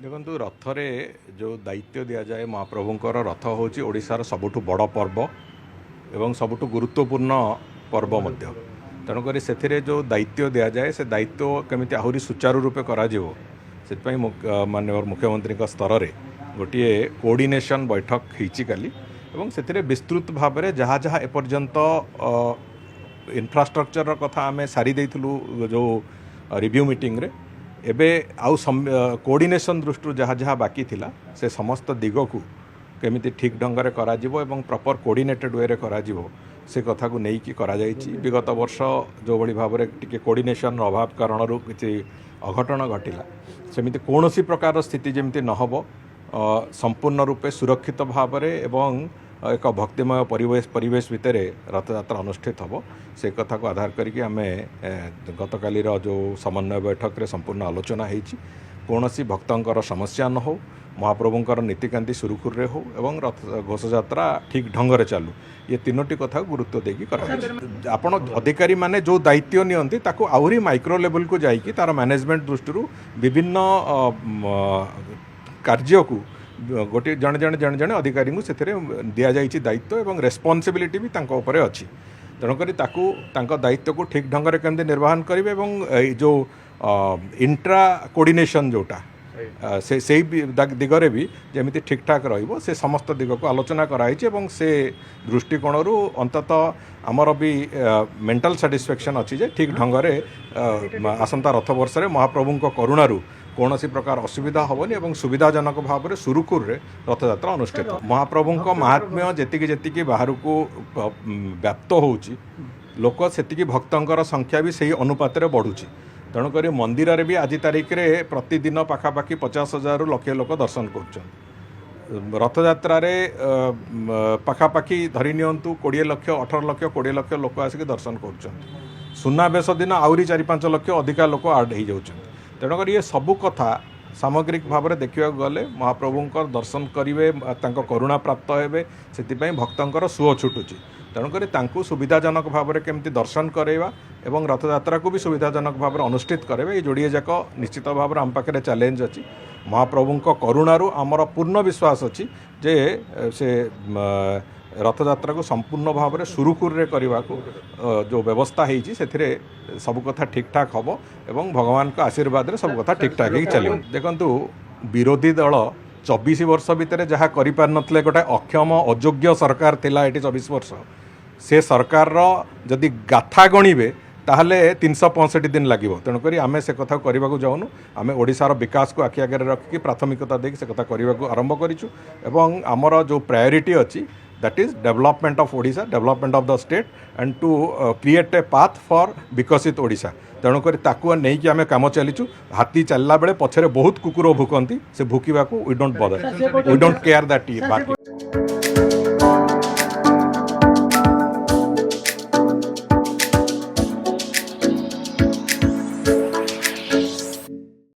देखो रथरे जो दायित्व दि जाए महाप्रभुंकर रथ हूँ ओडिशार सबुठु बड़ पर्व एवं सबुठु गुरुत्वपूर्ण पर्व मध्य तेणुक से जो दायित्व दि जाए से दायित्व केमी आहरी सुचारू रूपे कर माननीय मुख्यमंत्री स्तर में गोटे कोऑर्डिनेशन बैठक होती काली से विस्तृत भाव में जहाँ जहाँ एपर्यंत इंफ्रास्ट्रक्चर कथा आम सारी देइथिलु जो रिव्यू मीटिंग रे एबे आउ कोऑर्डिनेशन दृष्टि जहाँ जहाँ बाकी थिला से समस्त दिग को केमिति ठीक ढंग से करा जिवो एवं प्रॉपर कोऑर्डिनेटेड वे रे करा जिवो से कथा को नहीं कि करा जायछि। विगत वर्ष जो बड़ी भाव में टिके कोऑर्डिनेशन अभाव कारण किसी अघटन घटिला सेमिति कौनसी प्रकार स्थिति जमिति न हबो संपूर्ण रूपे सुरक्षित भाव में एवं एक भक्तिमय परिवेश भितर रथयात्रा अनुष्ठित हम से कथा को आधार करके आम गतकाली जो समन्वय बैठक रे संपूर्ण आलोचना होती कौन सी भक्तंकर समस्या न हो महाप्रभुंकर नीतिकांति सुरुखुर हो एवं रथ घोषयात्रा ठीक ढंग से चालू ये तीनोटी कथा गुरुत्व देकी करा आपण अधिकारी माने जो दायित्व नियंती ताको आहुरी माइक्रो लेवल को जाइकी तार मैनेजमेंट दृष्टि विभिन्न कार्य को गोटे जड़े जड़े जड़े जड़े अधिकारी को से दि जाइए दायित्व एवं रेस्पॉन्सिबिलिटी भी तांको उपरे अच्छी तेणुकर दायित्व को ठीक ढंग से केमती निर्वहन करेंगे एवं जो इंट्रा कोऑर्डिनेशन जोटा से दिगरे भी जमी ठीक ठाक से समस्त दिग को आलोचना कराई से दृष्टिकोण अंततः आमर भी मेंटल सैटिस्फैक्शन अच्छी जे ठीक ढंग से आसंता रथ वर्ष महाप्रभु करुणारू कौन सी प्रकार असुविधा हेनी और सुविधाजनक भाव में सुरुखुर रे रथयात्रा अनुष्ठित महाप्रभु महात्म्य जी बाहर को व्याप्त होची लोक से भक्तर संख्या भी सही अनुपात में बढ़ुची तेणुक मंदिर रे भी आज तारीख रे प्रतिदिन पाखापाखि 50,000 लक्षे लोक दर्शन कर रथयात्रा पाखापाखि धरी नियंतु 20 लाख 18 लाख 20 लाख लोक आसिक दर्शन कर सुनावेश दिन आहरी 4-5 लाख अधिका लोक आड हो जाउछन तेणुक ये सबू कथा सामग्रिक भाव में देखा गले महाप्रभुंकर दर्शन करेंगे करुणा प्राप्त हे से भक्तर सुओ छुटुची तेणुक सुविधाजनक भाव में केमती दर्शन करेवा एवं रथयात्रा को भी सुविधाजनक भाव में अनुष्ठित करेंगे ये जोड़े जाक निश्चित भाव में आम पाखे चैलेंज अच्छी महाप्रभु करुणारू आमर पूर्ण विश्वास अच्छी जे से रथयात्रा को संपूर्ण भाव में सुरुखुर रे करने को जो व्यवस्था होती से सब कथा ठीक ठाक हम एवं भगवान का आशीर्वाद रे सब कथा ठीक ठाक ही चलो देखु विरोधी दल 24 वर्ष भितर जहाँ करें गोटे अक्षम अयोग्य सरकार थिला ये 24 वर्ष से सरकार जदि गाथा गणिबे ताहले 365 दिन लगे तेणुक आम से कथा करने को जाऊनु आम ओडिशार विकास को आखि आगे रखिकी प्राथमिकता देकी से कथा करने को आरंभ करूँ आमर जो प्रायोरिटी अच्छी that is development of Odisha, development of the state and to create a path for विकसित ओडिशा तेणुक ताकू नहीं कि आम कम चलीचु हाथी चलला बेले पछरे बहुत कुकुर भूकती से भूकवा वी डोंट बदर वी डोंट केयर दैट।